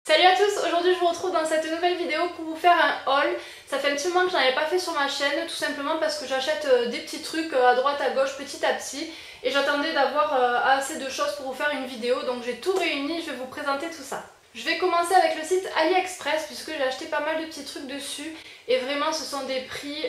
Salut à tous, aujourd'hui je vous retrouve dans cette nouvelle vidéo pour vous faire un haul. Ça fait un petit moment que je n'en avais pas fait sur ma chaîne, tout simplement parce que j'achète des petits trucs à droite à gauche petit à petit et j'attendais d'avoir assez de choses pour vous faire une vidéo, donc j'ai tout réuni, je vais vous présenter tout ça. Je vais commencer avec le site AliExpress puisque j'ai acheté pas mal de petits trucs dessus et vraiment ce sont des prix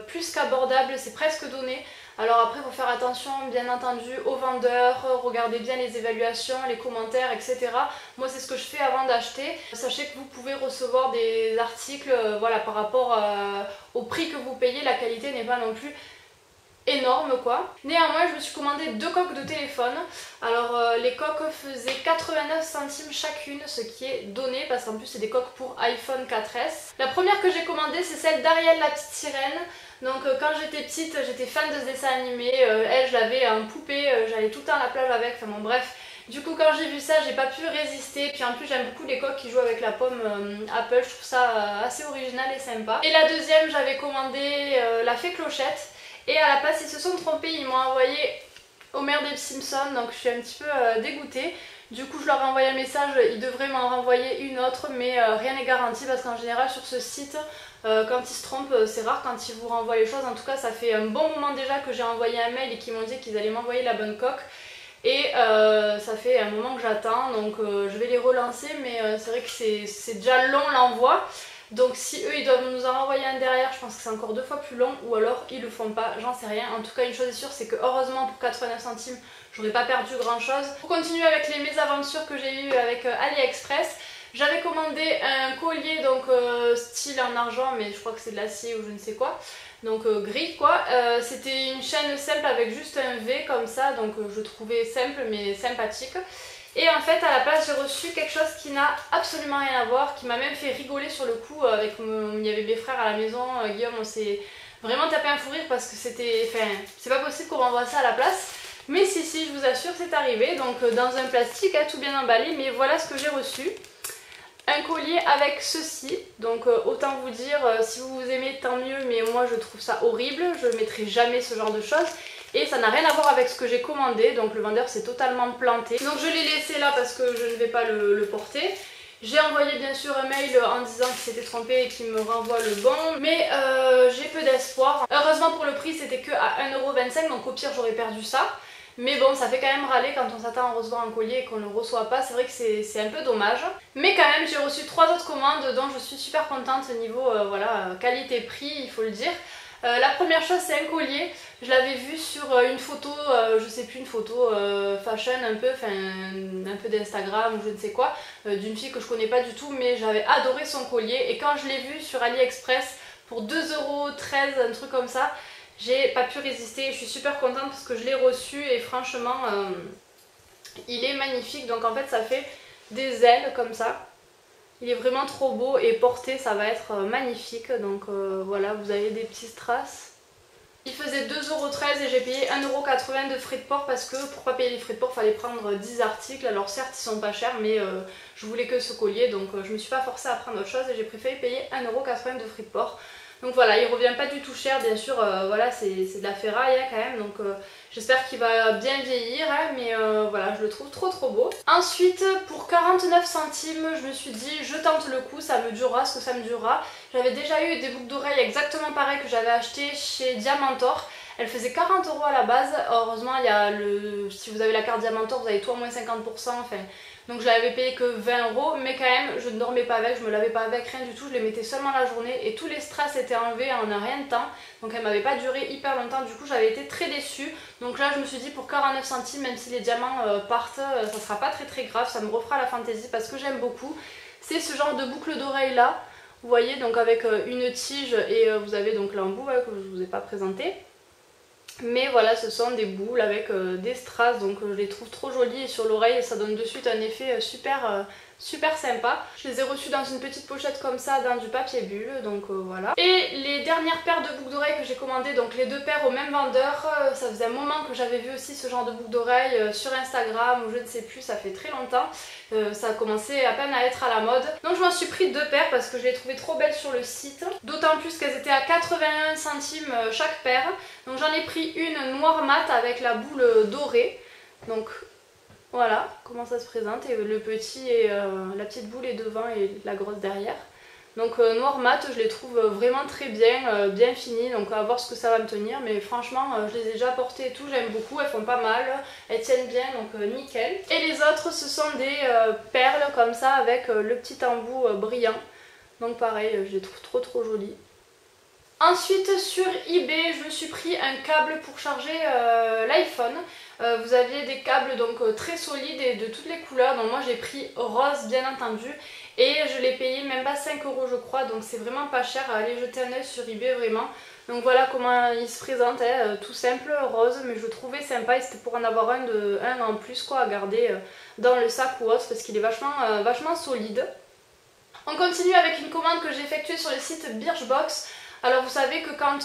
plus qu'abordables, c'est presque donné. Alors après il faut faire attention bien entendu aux vendeurs, regardez bien les évaluations, les commentaires, etc. Moi c'est ce que je fais avant d'acheter. Sachez que vous pouvez recevoir des articles voilà, par rapport au prix que vous payez, la qualité n'est pas non plus énorme quoi. Néanmoins je me suis commandé deux coques de téléphone. Alors les coques faisaient 89 centimes chacune, ce qui est donné parce qu'en plus c'est des coques pour iPhone 4S. La première que j'ai commandée c'est celle d'Ariel la petite sirène. Donc quand j'étais petite j'étais fan de ce dessin animé, elle je l'avais en poupée, j'allais tout le temps à la plage avec, enfin bon bref. Du coup quand j'ai vu ça j'ai pas pu résister, puis en plus j'aime beaucoup les coques qui jouent avec la pomme Apple, je trouve ça assez original et sympa. Et la deuxième j'avais commandé la fée Clochette. Et à la place ils se sont trompés, ils m'ont envoyé Homer des Simpsons, donc je suis un petit peu dégoûtée. Du coup je leur ai envoyé un message, ils devraient m'en renvoyer une autre, mais rien n'est garanti parce qu'en général sur ce site, quand ils se trompent, c'est rare quand ils vous renvoient les choses. En tout cas ça fait un bon moment déjà que j'ai envoyé un mail et qu'ils m'ont dit qu'ils allaient m'envoyer la bonne coque. Et ça fait un moment que j'attends, donc je vais les relancer, mais c'est vrai que c'est déjà long l'envoi. Donc si eux ils doivent nous en renvoyer un derrière, je pense que c'est encore 2 fois plus long, ou alors ils le font pas, j'en sais rien. En tout cas une chose est sûre, c'est que heureusement pour 89 centimes j'aurais pas perdu grand chose. Pour continuer avec les mésaventures que j'ai eues avec AliExpress, j'avais commandé un collier donc style en argent, mais je crois que c'est de l'acier ou je ne sais quoi, donc gris quoi. C'était une chaîne simple avec juste un V comme ça, donc je trouvais simple mais sympathique. Et en fait à la place j'ai reçu quelque chose qui n'a absolument rien à voir, qui m'a même fait rigoler sur le coup. Il y avait mes frères à la maison, Guillaume, on s'est vraiment tapé un fou rire parce que c'était, enfin c'est pas possible qu'on m'envoie ça à la place. Mais si, je vous assure c'est arrivé, donc dans un plastique tout bien emballé, mais voilà ce que j'ai reçu. Un collier avec ceci, donc autant vous dire, si vous aimez tant mieux, mais moi je trouve ça horrible, je ne mettrai jamais ce genre de choses. Et ça n'a rien à voir avec ce que j'ai commandé, donc le vendeur s'est totalement planté. Donc je l'ai laissé là parce que je ne vais pas le porter. J'ai envoyé bien sûr un mail en disant qu'il s'était trompé et qu'il me renvoie le bon, mais j'ai peu d'espoir. Heureusement pour le prix c'était que à 1,25 €, donc au pire j'aurais perdu ça. Mais bon, ça fait quand même râler quand on s'attend à recevoir un collier et qu'on ne le reçoit pas, c'est vrai que c'est un peu dommage. Mais quand même j'ai reçu 3 autres commandes dont je suis super contente au niveau voilà, qualité-prix, il faut le dire. La première chose c'est un collier, je l'avais vu sur une photo, je sais plus, une photo fashion un peu, enfin un peu d'Instagram ou je ne sais quoi, d'une fille que je connais pas du tout, mais j'avais adoré son collier et quand je l'ai vu sur AliExpress pour 2,13 €, un truc comme ça, j'ai pas pu résister. Je suis super contente parce que je l'ai reçu et franchement il est magnifique. Donc en fait ça fait des ailes comme ça. Il est vraiment trop beau et porté ça va être magnifique. Donc voilà, vous avez des petits strass. Il faisait 2,13 € et j'ai payé 1,80 € de frais de port parce que pour pas payer les frais de port il fallait prendre 10 articles. Alors certes ils sont pas chers mais je voulais que ce collier, donc je me suis pas forcée à prendre autre chose et j'ai préféré payer 1,80 € de frais de port. Donc voilà, il revient pas du tout cher, bien sûr, voilà, c'est de la ferraille quand même, donc j'espère qu'il va bien vieillir, mais voilà, je le trouve trop beau. Ensuite, pour 49 centimes, je me suis dit, je tente le coup, ça me durera ce que ça me durera. J'avais déjà eu des boucles d'oreilles exactement pareilles que j'avais acheté chez Diamantor. Elles faisaient 40 € à la base, heureusement, il y a si vous avez la carte Diamantor, vous avez tout à moins 50%, enfin... Donc je l'avais payé que 20 €, mais quand même je ne dormais pas avec, je me lavais pas avec, rien du tout, je les mettais seulement la journée et tous les strass étaient enlevés en un rien de temps. Donc elle m'avait pas duré hyper longtemps, du coup j'avais été très déçue. Donc là je me suis dit pour 49 centimes, même si les diamants partent, ça sera pas très grave, ça me refera la fantaisie parce que j'aime beaucoup. C'est ce genre de boucle d'oreille là, vous voyez, donc avec une tige et vous avez donc l'embout que je vous ai pas présenté. Mais voilà, ce sont des boules avec des strass, donc je les trouve trop jolies et sur l'oreille ça donne de suite un effet super sympa. Je les ai reçus dans une petite pochette comme ça, dans du papier bulle, donc voilà. Et les dernières paires de boucles d'oreilles que j'ai commandées, donc les deux paires au même vendeur, ça faisait un moment que j'avais vu aussi ce genre de boucles d'oreilles sur Instagram ou je ne sais plus, ça fait très longtemps. Ça a commencé à peine à être à la mode. Donc je m'en suis pris deux paires parce que je les trouvais trop belles sur le site. D'autant plus qu'elles étaient à 81 centimes chaque paire. Donc j'en ai pris une noire mat avec la boule dorée. Donc Voilà comment ça se présente, et le petit et la petite boule est devant et la grosse derrière. Donc noir mat, je les trouve vraiment très bien, bien finies, donc à voir ce que ça va me tenir, mais franchement je les ai déjà portées et tout, j'aime beaucoup, elles font pas mal, elles tiennent bien, donc nickel. Et les autres ce sont des perles comme ça avec le petit embout brillant, donc pareil, je les trouve trop jolies. Ensuite sur eBay, je me suis pris un câble pour charger l'iPhone. Vous aviez des câbles donc très solides et de toutes les couleurs, donc moi j'ai pris rose bien entendu, et je l'ai payé même pas 5 € je crois, donc c'est vraiment pas cher. Allez jeter un œil sur eBay vraiment. Donc voilà comment il se présente, hein, tout simple, rose, mais je le trouvais sympa et c'était pour en avoir un en plus quoi, à garder dans le sac ou autre, parce qu'il est vachement solide. On continue avec une commande que j'ai effectuée sur le site Birchbox. Alors vous savez que quand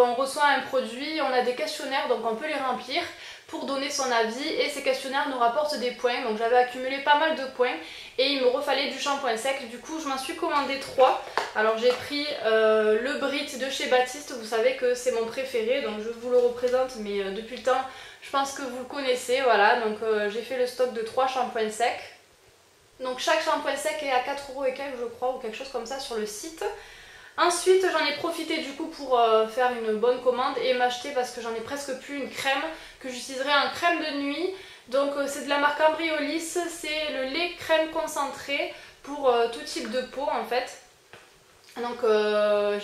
on reçoit un produit, on a des questionnaires, donc on peut les remplir pour donner son avis, et ces questionnaires nous rapportent des points. Donc j'avais accumulé pas mal de points et il me refallait du shampoing sec, du coup je m'en suis commandé 3. Alors j'ai pris le Brit de chez Baptiste, vous savez que c'est mon préféré, donc je vous le représente, mais depuis le temps je pense que vous le connaissez, voilà. Donc j'ai fait le stock de 3 shampoings secs. Donc chaque shampoing sec est à 4 € et quelques je crois, ou quelque chose comme ça sur le site. Ensuite j'en ai profité du coup pour faire une bonne commande et m'acheter, parce que j'en ai presque plus, une crème que j'utiliserai en crème de nuit. Donc c'est de la marque Ambriolis, c'est le lait crème concentré pour tout type de peau en fait. Donc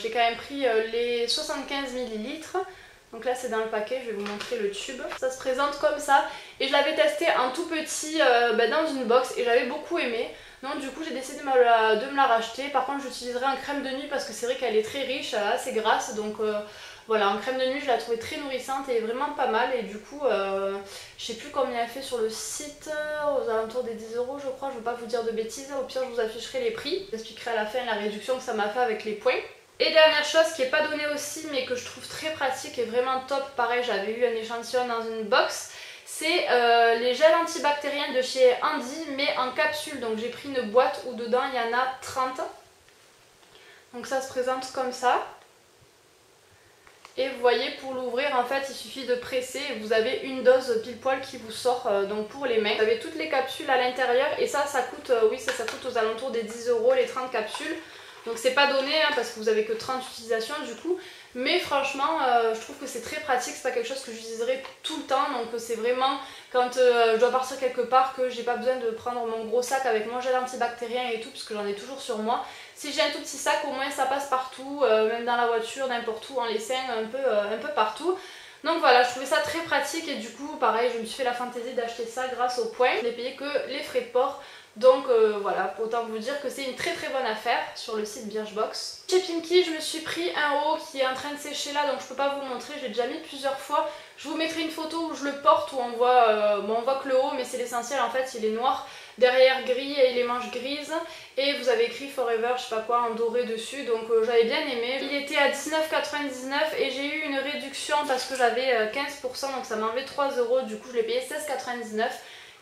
j'ai quand même pris les 75 ml. Donc là c'est dans le paquet, je vais vous montrer le tube. Ça se présente comme ça, et je l'avais testé en tout petit dans une box et j'avais beaucoup aimé. Donc du coup j'ai décidé de me la racheter. Par contre j'utiliserai en crème de nuit parce que c'est vrai qu'elle est très riche, assez grasse. Donc voilà, en crème de nuit je la trouvais très nourrissante et vraiment pas mal. Et du coup je sais plus combien elle fait sur le site, aux alentours des 10 € je crois. Je ne veux pas vous dire de bêtises, au pire je vous afficherai les prix. J'expliquerai à la fin la réduction que ça m'a fait avec les points. Et dernière chose qui n'est pas donnée aussi mais que je trouve très pratique et vraiment top, pareil j'avais eu un échantillon dans une box, c'est les gels antibactériens de chez Andy mais en capsule. Donc j'ai pris une boîte où dedans il y en a 30. Donc ça se présente comme ça. Et vous voyez, pour l'ouvrir en fait il suffit de presser et vous avez une dose pile poil qui vous sort donc pour les mains. Vous avez toutes les capsules à l'intérieur et ça coûte, oui ça coûte aux alentours des 10 € les 30 capsules. Donc c'est pas donné hein, parce que vous avez que 30 utilisations du coup. Mais franchement je trouve que c'est très pratique, c'est pas quelque chose que j'utiliserai tout le temps. Donc c'est vraiment quand je dois partir quelque part que j'ai pas besoin de prendre mon gros sac avec mon gel antibactérien et tout, parce que j'en ai toujours sur moi. Si j'ai un tout petit sac, au moins ça passe partout, même dans la voiture, n'importe où, en laissant un peu partout. Donc voilà, je trouvais ça très pratique et du coup pareil je me suis fait la fantaisie d'acheter ça grâce au point. Je n'ai payé que les frais de port. Donc voilà, autant vous dire que c'est une très bonne affaire sur le site Birchbox. Chez Pinky, je me suis pris un haut qui est en train de sécher là, donc je peux pas vous le montrer, je l'ai déjà mis plusieurs fois. Je vous mettrai une photo où je le porte, où on voit, bon, on voit que le haut, mais c'est l'essentiel en fait, il est noir, derrière gris et les manches grises. Et vous avez écrit Forever, je sais pas quoi, en doré dessus, donc j'avais bien aimé. Il était à 19,99 et j'ai eu une réduction parce que j'avais 15%, donc ça m'a enlevé 3 €, du coup je l'ai payé 16,99 €.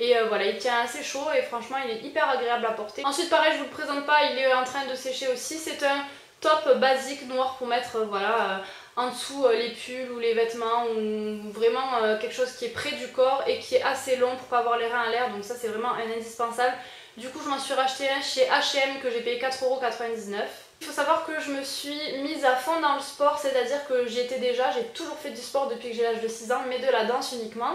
Et voilà, il tient assez chaud et franchement il est hyper agréable à porter. Ensuite pareil, je vous le présente pas, il est en train de sécher aussi. C'est un top basique noir pour mettre voilà, en dessous les pulls ou les vêtements, ou vraiment quelque chose qui est près du corps et qui est assez long pour pas avoir les reins à l'air. Donc ça c'est vraiment un indispensable. Du coup je m'en suis racheté un chez H&M que j'ai payé 4,99 €. Il faut savoir que je me suis mise à fond dans le sport, c'est-à-dire que j'y étais déjà, j'ai toujours fait du sport depuis que j'ai l'âge de 6 ans, mais de la danse uniquement.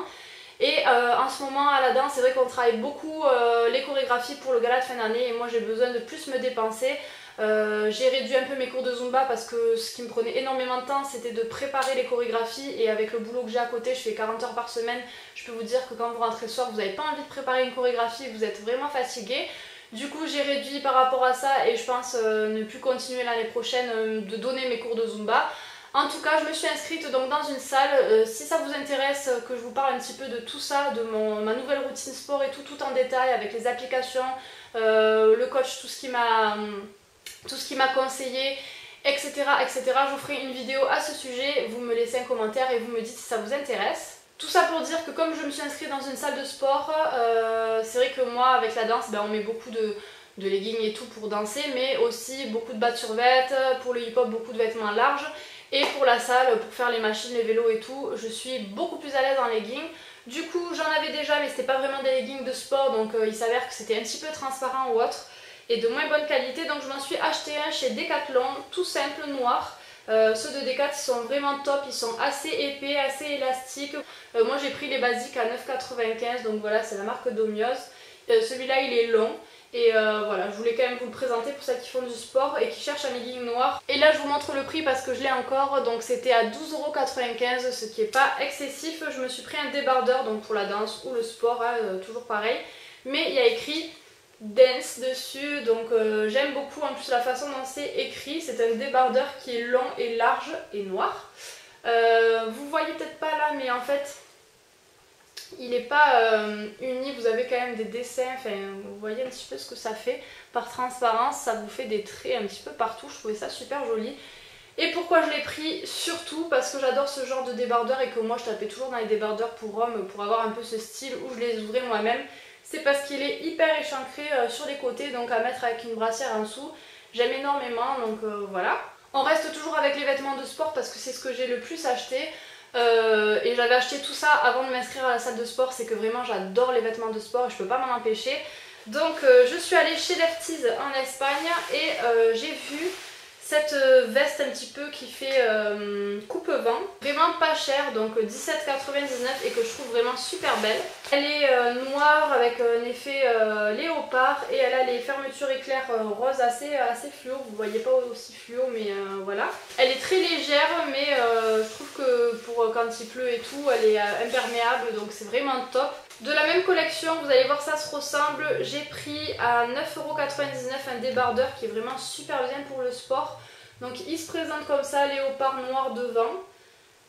Et en ce moment à la danse c'est vrai qu'on travaille beaucoup les chorégraphies pour le gala de fin d'année et moi j'ai besoin de plus me dépenser. J'ai réduit un peu mes cours de Zumba parce que ce qui me prenait énormément de temps c'était de préparer les chorégraphies, et avec le boulot que j'ai à côté, je fais 40 heures par semaine, je peux vous dire que quand vous rentrez le soir vous n'avez pas envie de préparer une chorégraphie et vous êtes vraiment fatigué. Du coup j'ai réduit par rapport à ça et je pense ne plus continuer l'année prochaine de donner mes cours de Zumba. En tout cas je me suis inscrite donc dans une salle, si ça vous intéresse que je vous parle un petit peu de tout ça, de ma nouvelle routine sport et tout en détail avec les applications, le coach, tout ce qui m'a conseillé, etc., etc. Je vous ferai une vidéo à ce sujet, vous me laissez un commentaire et vous me dites si ça vous intéresse. Tout ça pour dire que comme je me suis inscrite dans une salle de sport, c'est vrai que moi avec la danse on met beaucoup de leggings et tout pour danser, mais aussi beaucoup de bas de survêt, pour le hip hop beaucoup de vêtements larges. Et pour la salle, pour faire les machines, les vélos et tout, je suis beaucoup plus à l'aise en leggings. Du coup j'en avais déjà mais c'était pas vraiment des leggings de sport, donc il s'avère que c'était un petit peu transparent ou autre et de moins bonne qualité, donc je m'en suis acheté un chez Decathlon, tout simple, noir. Ceux de Decathlon ils sont vraiment top, ils sont assez épais, assez élastiques. Moi j'ai pris les basiques à 9,95 €, donc voilà, c'est la marque Domios. Celui-là il est long. Et voilà, je voulais quand même vous le présenter pour ceux qui font du sport et qui cherchent un legging noir. Et là je vous montre le prix parce que je l'ai encore, donc c'était à 12,95 €, ce qui n'est pas excessif. Je me suis pris un débardeur, donc pour la danse ou le sport, hein, toujours pareil. Mais il y a écrit Dance dessus, donc j'aime beaucoup en plus la façon dont c'est écrit. C'est un débardeur qui est long et large et noir. Vous voyez peut-être pas là, mais en fait il n'est pas uni, vous avez quand même des dessins, enfin vous voyez un petit peu ce que ça fait par transparence, ça vous fait des traits un petit peu partout, je trouvais ça super joli. Et pourquoi je l'ai pris? Surtout parce que j'adore ce genre de débardeur et que moi je tapais toujours dans les débardeurs pour hommes pour avoir un peu ce style où je les ouvrais moi-même. C'est parce qu'il est hyper échancré sur les côtés, donc à mettre avec une brassière en dessous. J'aime énormément, donc voilà. On reste toujours avec les vêtements de sport parce que c'est ce que j'ai le plus acheté. Et j'avais acheté tout ça avant de m'inscrire à la salle de sport, c'est que vraiment j'adore les vêtements de sport et je peux pas m'en empêcher. Donc je suis allée chez Lefties en Espagne et j'ai vu cette veste un petit peu qui fait coupe-vent, vraiment pas chère, donc 17,99 € et que je trouve vraiment super belle. Elle est noire avec un effet léopard et elle a les fermetures éclairs rose assez fluo, vous voyez pas aussi fluo mais voilà. Elle est très légère mais je trouve que pour quand il pleut et tout elle est imperméable, donc c'est vraiment top. De la même collection, vous allez voir ça se ressemble, j'ai pris à 9,99 € un débardeur qui est vraiment super bien pour le sport. Donc il se présente comme ça, léopard noir devant.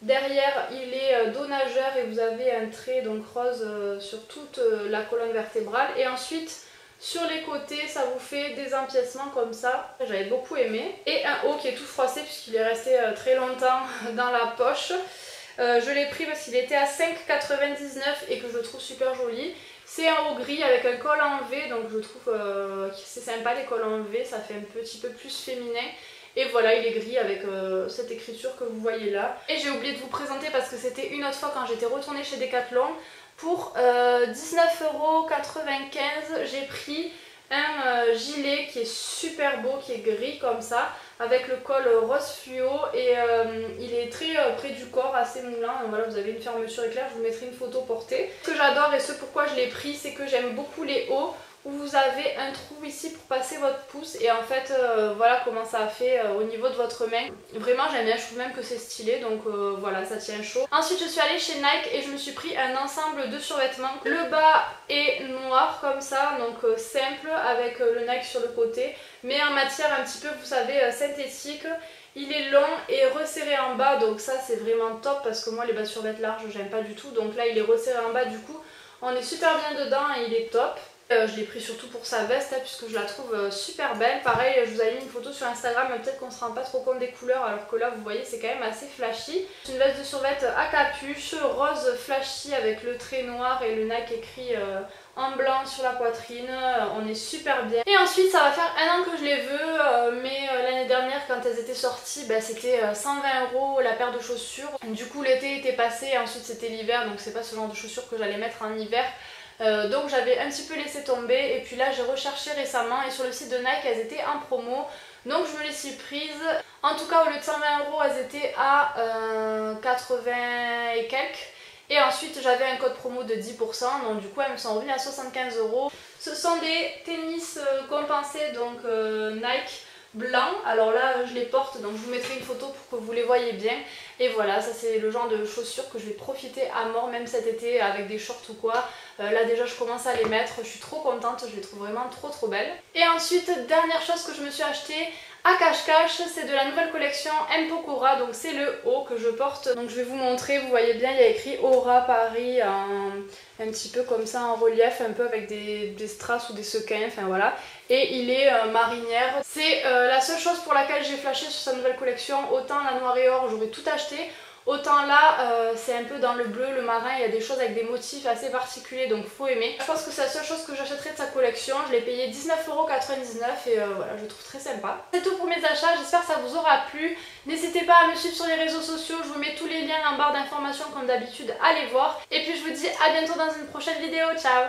Derrière il est dos nageur et vous avez un trait donc rose sur toute la colonne vertébrale. Et ensuite sur les côtés ça vous fait des empiècements comme ça, j'avais beaucoup aimé. Et un haut qui est tout froissé puisqu'il est resté très longtemps dans la poche. Je l'ai pris parce qu'il était à 5,99 € et que je le trouve super joli. C'est un haut gris avec un col en V, donc je trouve que c'est sympa les cols en V, ça fait un petit peu plus féminin. Et voilà, il est gris avec cette écriture que vous voyez là. Et j'ai oublié de vous présenter parce que c'était une autre fois quand j'étais retournée chez Decathlon. Pour 19,95 € j'ai pris un gilet qui est super beau, qui est gris comme ça, avec le col rose fluo et il est très près du corps, assez moulant. Donc voilà, vous avez une fermeture éclair, je vous mettrai une photo portée. Ce que j'adore et ce pourquoi je l'ai pris, c'est que j'aime beaucoup les hauts où vous avez un trou ici pour passer votre pouce et en fait voilà comment ça a fait au niveau de votre main. Vraiment j'aime bien, je trouve même que c'est stylé, donc voilà, ça tient chaud. Ensuite je suis allée chez Nike et je me suis pris un ensemble de survêtements. Le bas est noir comme ça, donc simple avec le Nike sur le côté, mais en matière un petit peu, vous savez, synthétique. Il est long et resserré en bas, donc ça c'est vraiment top parce que moi les bas survêtements larges j'aime pas du tout, donc là il est resserré en bas, du coup on est super bien dedans et il est top. Je l'ai pris surtout pour sa veste hein, puisque je la trouve super belle. Pareil, je vous avais mis une photo sur Instagram, mais peut-être qu'on ne se rend pas trop compte des couleurs alors que là vous voyez c'est quand même assez flashy. C'est une veste de survêtement à capuche, rose flashy avec le trait noir et le Nike écrit en blanc sur la poitrine. On est super bien. Et ensuite ça va faire un an que je les veux, mais l'année dernière quand elles étaient sorties c'était 120 € la paire de chaussures. Du coup l'été était passé et ensuite c'était l'hiver, donc c'est pas ce genre de chaussures que j'allais mettre en hiver. Donc j'avais un petit peu laissé tomber et puis là j'ai recherché récemment et sur le site de Nike elles étaient en promo, donc je me les suis prises. En tout cas au lieu de 120 € elles étaient à 80 et quelques, et ensuite j'avais un code promo de 10%, donc du coup elles me sont revenues à 75 €. Ce sont des tennis compensés, donc Nike blanc. Alors là je les porte, donc je vous mettrai une photo pour que vous les voyez bien. Et voilà, ça c'est le genre de chaussures que je vais profiter à mort même cet été avec des shorts ou quoi. Là déjà je commence à les mettre, je suis trop contente, je les trouve vraiment trop belles. Et ensuite, dernière chose que je me suis achetée à cache-cache, c'est de la nouvelle collection Empokura, donc c'est le haut que je porte. Donc je vais vous montrer, vous voyez bien il y a écrit Aura Paris un petit peu comme ça en relief, un peu avec des strass ou des sequins, enfin voilà. Et il est marinière. C'est la seule chose pour laquelle j'ai flashé sur sa nouvelle collection. Autant la noire et or j'aurais tout acheté, Autant là, c'est un peu dans le bleu, le marin, il y a des choses avec des motifs assez particuliers, donc faut aimer. Je pense que c'est la seule chose que j'achèterai de sa collection. Je l'ai payé 19,99 € et voilà, je le trouve très sympa. C'est tout pour mes achats, j'espère que ça vous aura plu. N'hésitez pas à me suivre sur les réseaux sociaux, je vous mets tous les liens en barre d'informations comme d'habitude, allez voir. Et puis je vous dis à bientôt dans une prochaine vidéo, ciao!